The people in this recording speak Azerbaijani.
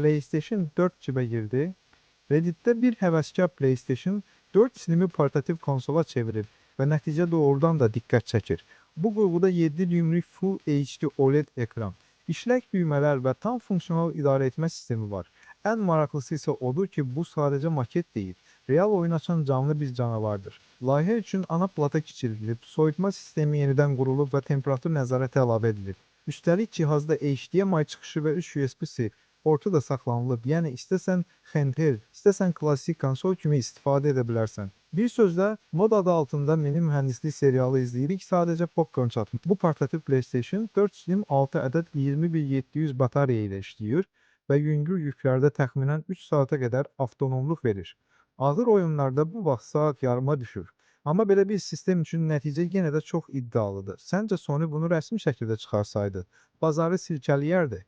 PlayStation 4 cibə girdi. Reddit'te bir həvəskar PlayStation 4 Slim'i portativ konsola çevirir və nəticə doğrudan da diqqət çəkir. Bu qurğuda 7 düymlük Full HD OLED ekran, işlək düymələr və tam funksional idarəetmə sistemi var. Ən maraqlısı isə odur ki, bu sadəcə maket deyil, real oyun açan canlı bir canavardır. Layihə üçün ana plata keçirilib, soyutma sistemi yenidən qurulub və temperatur nəzarəti əlavə edilib. Üstəlik cihazda HDMI çıxışı və 3 USB-C portu da saxlanılıb, yəni istəsən handheld, istəsən klassik konsol kimi istifadə edə bilərsən. Bir sözlə, mod adı altında mini mühəndislik serialı izləyirik, sadəcə popcorn çatmır. Bu portativ PlayStation 4 Slim 6 ədəd 21700 batarya ilə işləyir və yüngül yüklərdə təxminən 3 saata qədər avtonomluq verir. Ağır oyunlarda bu vaxt saat yarıma düşür. Amma belə bir sistem üçün nəticə yenə də çox iddialıdır. Səncə Sony bunu rəsmi şəkildə çıxarsaydı, bazarı silkələyərdi?